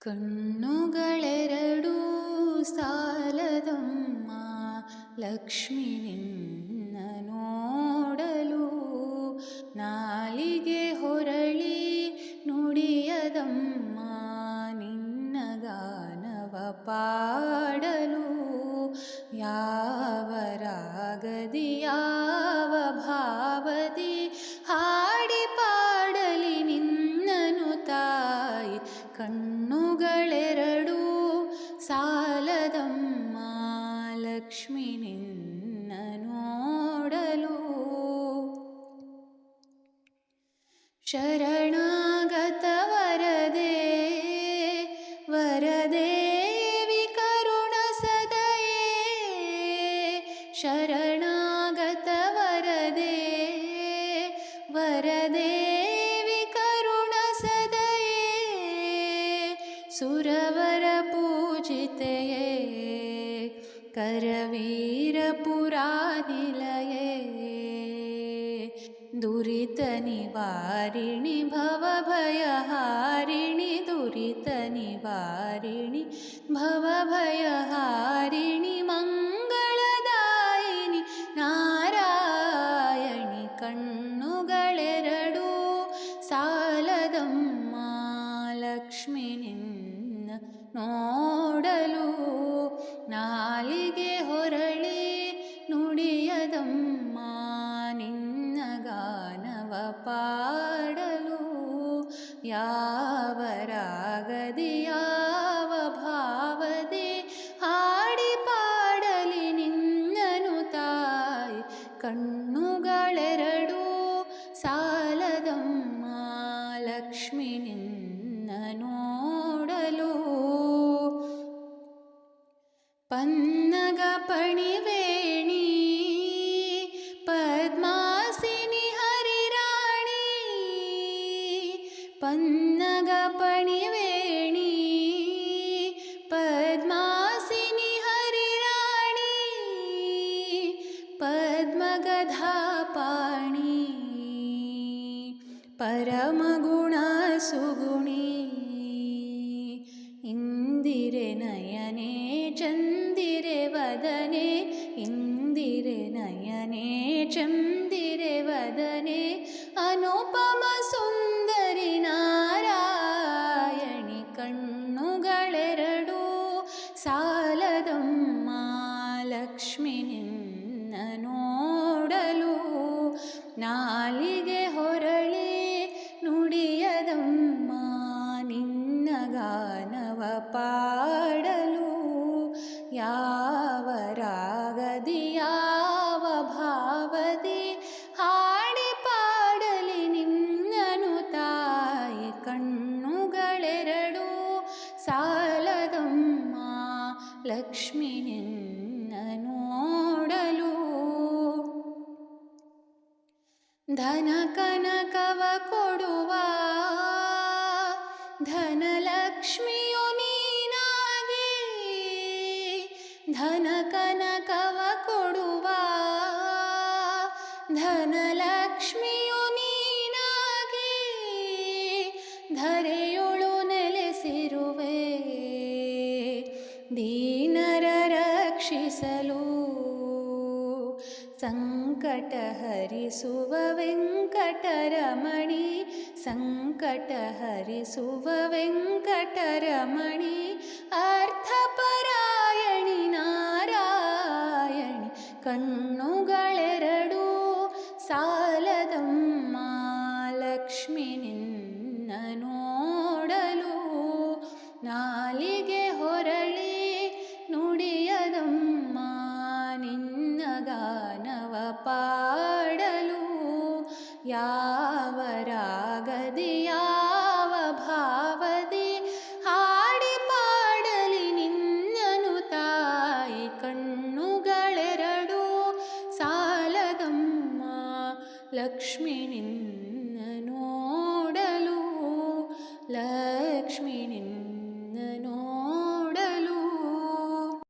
ಕಣ್ಣುಗಳೆರಡೂ ಸಾಲದಮ್ಮ ಲಕ್ಷ್ಮಿ ನಿನ್ನ ನೋಡಲು. ನಾಲಿಗೆ ಹೊರಳಿ ನುಡಿಯದಮ್ಮ ನಿನ್ನ ಗಾನವ ಪಾಡಲು. ಯಾವ ರಾಗದಿ ಯಾವ ಭಾವದಿ ಹಾಡಿ ಪಾಡಲಿ ನಿನ್ನನು ತಾಯಿ. ಕಣ್ಣುಗಳೆರಡೂ ಸಾಲದಮ್ಮ ಲಕ್ಷ್ಮಿ ನಿನ್ನ ನೋಡಲು. ಶರಣಾಗತ ವರದೆ ವರದೇವಿ ಕರುಣ ಸದಯೇ. ಶರಣಾಗತ ವರದೆ ವರದೇವಿ ಕರುಣ ಸದಯೇ. ಸುರವರ ಪೂಜಿತೆಯೇ ಕರವೀರ ಪುರಾನಿಲಯೇ. ದುರಿತ ನಿವಾರಿಣಿ ಭವಭಯಹಾರಿಣಿ. ದುರಿತ ನಿವಾರಿಣಿ ಭವಭಯಹಾರಿಣಿ. ಮಂಗಳದಾಯಿನಿ ನಾರಾಯಣಿ. ಕಣ್ಣುಗಳೆರಡೂ ಸಾಲದಮ್ಮ ಲಕ್ಷ್ಮಿ ನಿನ್ನ ನೋಡಲು. ನಾಲಿಗೆ ಹೊರಳಿ ನುಡಿಯದಮ್ಮ ನಿನ್ನ ಗಾನವ ಪಾಡಲು. ಯಾವ ರಾಗದಿ ಯಾವ ಭಾವದಿ ಹಾಡಿ ಪಾಡಲಿ ನಿನ್ನನು ತಾಯಿ. ಕಣ್ಣುಗಳೆರಡೂ ಸಾಲದಮ್ಮ ಲಕ್ಷ್ಮಿ ನಿನ್ನ ನೋಡಲು. ಪನ್ನಗ ಪಣಿವೇಣಿ ಪದ್ಮಾಸಿನಿ ಹರಿರಾಣಿ. ಪನ್ನಗ ಪಣಿವೇಣಿ ಪದ್ಮಾಸಿನಿ ಹರಿರಾಣಿ. ಪದ್ಮಗಧಾಪಾಣಿ ಪರಮಗುಣ ಸುಗುಣಿ. ಇಂದಿರೆ ನಯನೆ ಚಂದಿರೆ ವದನೆ. ಇಂದಿರೆ ನಯನೆ ಚಂದಿರೆ ವದನೆ. ಅನುಪಮ ಸುಂದರಿ ನಾರಾಯಣಿ. ಕಣ್ಣುಗಳೆರಡೂ ಸಾಲದಮ್ಮ ಲಕ್ಷ್ಮಿ ನಿನ್ನ ನೋಡಲು. ನಾಲಿಗೆ ಹೊರಳಿ ನುಡಿಯದಮ್ಮ ನಿನ್ನ ಗಾನವ ಪಾಡಲು. ಯಾವ ರಾಗದಿ ಯಾವ ಭಾವದಿ ಹಾಡಿ ಪಾಡಲಿ ನಿನ್ನನು ತಾಯಿ. ಕಣ್ಣುಗಳೆರಡೂ ಸಾಲದಮ್ಮ ಲಕ್ಷ್ಮಿ ನಿನ್ನ ನೋಡಲು. ಧನ ಕನಕವ ಕೊಡುವ ಧನಲಕ್ಷ್ಮಿಯು ನೀನಾಗಿ. ಧನ ಕನಕವ ಕೊಡುವ ಧನಲಕ್ಷ್ಮಿಯು ನೀನಾಗಿ. ಧರೆಯೊಳು ನೆಲೆಸಿರುವೆ ದೀನರ ರಕ್ಷಿಸಲು. ಸಂಕಟ ಹರಿಸುವ ವೆಂಕಟರಮಣಿ. ಸಂಕಟ ಹರಿಸುವ ವೆಂಕಟರಮಣಿ. ಅರ್ಥಪರಾಯಣಿ ನಾರಾಯಣಿ. ಕಣ್ಣುಗಳ